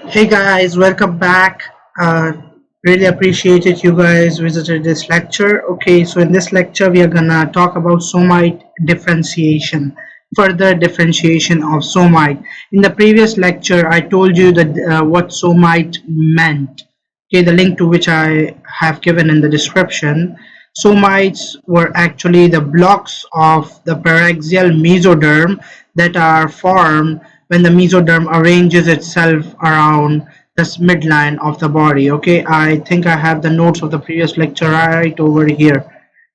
Hey guys, welcome back. Uh, really appreciated you guys visited this lecture. Okay, so in this lecture we are gonna talk about somite differentiation, further differentiation of somite. In the previous lecture, I told you that what somite meant. Okay, the link to which I have given in the description. Somites were actually the blocks of the paraxial mesoderm that are formed when the mesoderm arranges itself around this midline of the body. Okay, I think I have the notes of the previous lecture right over here.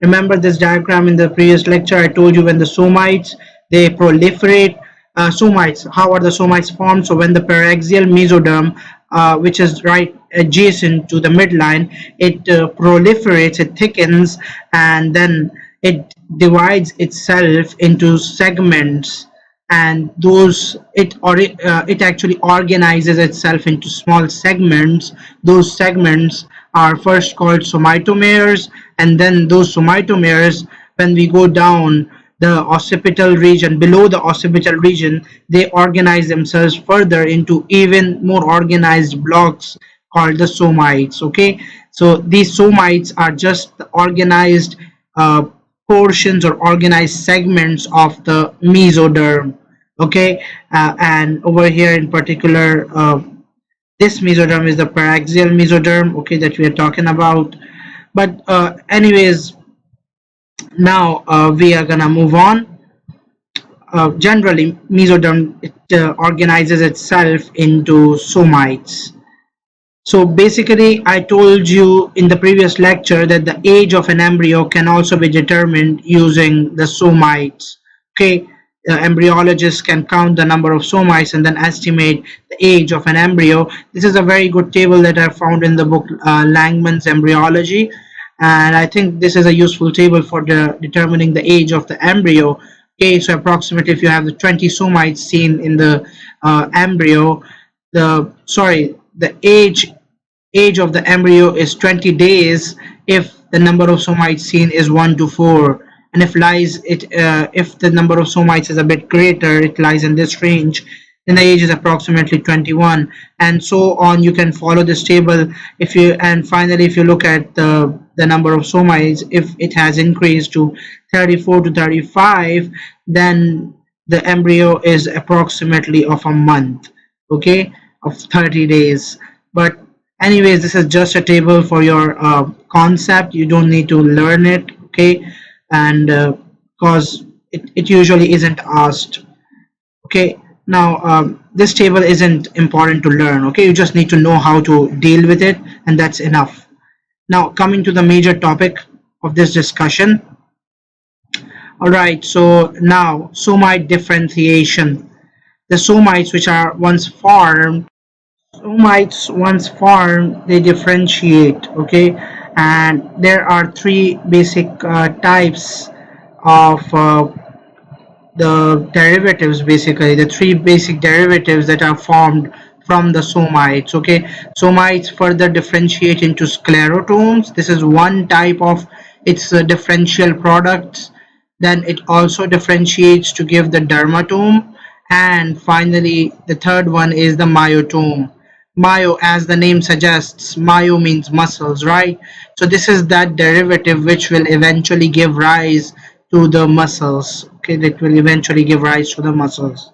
Remember this diagram in the previous lecture? I told you when the somites they proliferate. Somites, how are the somites formed? So when the paraxial mesoderm, which is right adjacent to the midline, it proliferates, it thickens, and then it divides itself into segments, and those it actually organizes itself into small segments. Those segments are first called somatomeres, and then those somatomeres, when we go down the occipital region, below the occipital region, they organize themselves further into even more organized blocks called the somites. Okay, so these somites are just the organized uh, portions or organized segments of the mesoderm. Okay, and over here in particular, this mesoderm is the paraxial mesoderm, okay, that we are talking about. But anyways, now we are gonna move on. Generally, mesoderm organizes itself into somites. So basically, I told you in the previous lecture that the age of an embryo can also be determined using the somites. Okay, embryologists can count the number of somites and then estimate the age of an embryo. This is a very good table that I found in the book Langman's Embryology, and I think this is a useful table for determining the age of the embryo. Okay, so approximately if you have the 20 somites seen in the embryo, the age of the embryo is 20 days if the number of somites seen is 1 to 4, and if the number of somites is a bit greater, it lies in this range, then the age is approximately 21, and so on. You can follow this table. If you and finally, if you look at the number of somites, if it has increased to 34 to 35, then the embryo is approximately of a month, okay, of 30 days. But anyways, this is just a table for your concept. You don't need to learn it, okay, and because it usually isn't asked. Okay, now this table isn't important to learn. Okay, you just need to know how to deal with it, and that's enough. Now coming to the major topic of this discussion. All right, so now somite differentiation. The somites which are once formed, they differentiate. Okay, and there are three basic types of the derivatives. Basically, the three basic derivatives that are formed from the somites. Okay, somites further differentiate into sclerotomes. This is one type of its differential products. Then it also differentiates to give the dermatome, and finally the third one is the myotome. Myo, as the name suggests, myo means muscles, right? So this is that derivative which will eventually give rise to the muscles. Okay, that will eventually give rise to the muscles.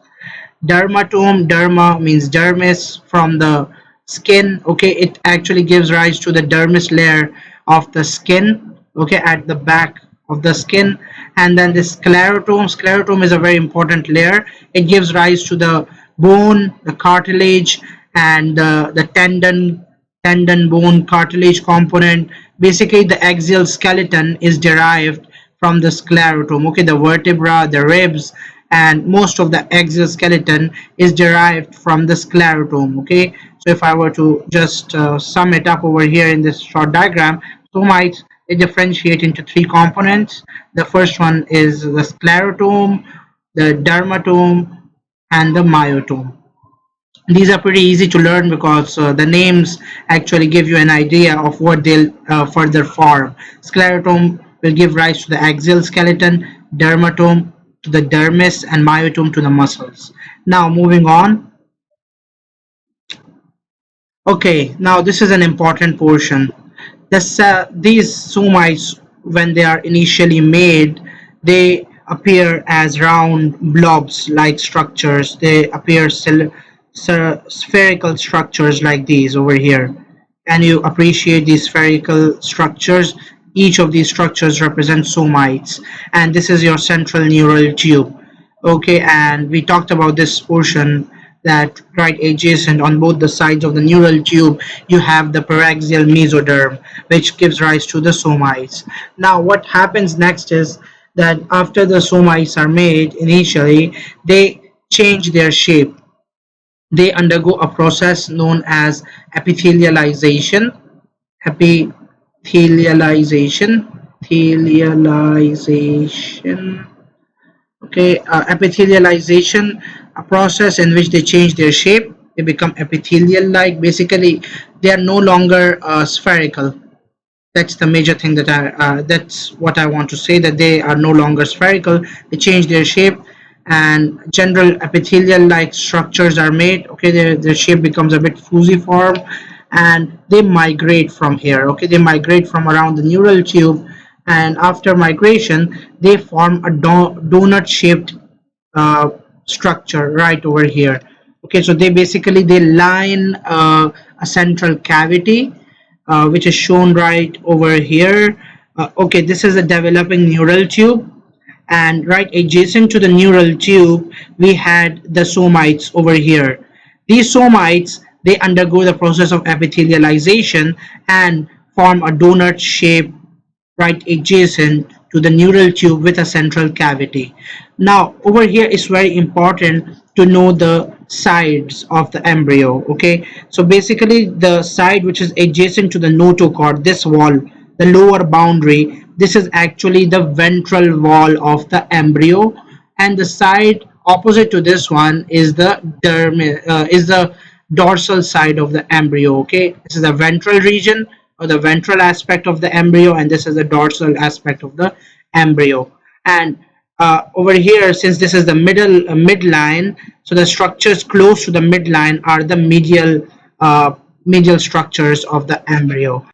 Dermatome, derma means dermis, from the skin. Okay, it actually gives rise to the dermis layer of the skin, okay, at the back of the skin. And then this sclerotome is a very important layer. It gives rise to the bone, the cartilage, and the tendon bone cartilage component. Basically the axial skeleton is derived from the sclerotome. Okay, the vertebra, the ribs, and most of the axial skeleton is derived from the sclerotome. Okay, so if I were to just sum it up over here in this short diagram, somites, they differentiate into three components. The first one is the sclerotome, the dermatome, and the myotome. These are pretty easy to learn because the names actually give you an idea of what they'll further form. Sclerotome will give rise to the axial skeleton, dermatome to the dermis, and myotome to the muscles. Now moving on, Okay, now this is an important portion. These somites, when they are initially made, they appear as round blobs like structures. They appear spherical structures like these over here. And you appreciate these spherical structures. Each of these structures represent somites, and this is your central neural tube. Okay, and we talked about this portion that right adjacent on both the sides of the neural tube you have the paraxial mesoderm, which gives rise to the somites. Now what happens next is that after the somites are made initially, they change their shape. They undergo a process known as epithelialization. Epithelialization epithelialization Okay, epithelialization, a process in which they change their shape. They become epithelial like. Basically, they are no longer spherical. That's the major thing that's what I want to say, that they are no longer spherical. They change their shape, and general epithelial like structures are made. Okay, their shape becomes a bit fusiform, and they migrate from here. Okay, they migrate from around the neural tube, and after migration they form a donut shaped uh, structure right over here. Okay, so they line a central cavity, which is shown right over here. Okay, this is a developing neural tube, and right adjacent to the neural tube we had the somites over here. These somites, they undergo the process of epithelialization and form a donut shape right adjacent to the neural tube with a central cavity. Now over here is very important to know the sides of the embryo. Okay, so basically the side which is adjacent to the notochord, this wall, the lower boundary, this is actually the ventral wall of the embryo, and the side opposite to this one is the dorsal side of the embryo. Okay, this is the ventral region or the ventral aspect of the embryo, and this is the dorsal aspect of the embryo. And over here, since this is the midline, so the structures close to the midline are the medial structures of the embryo.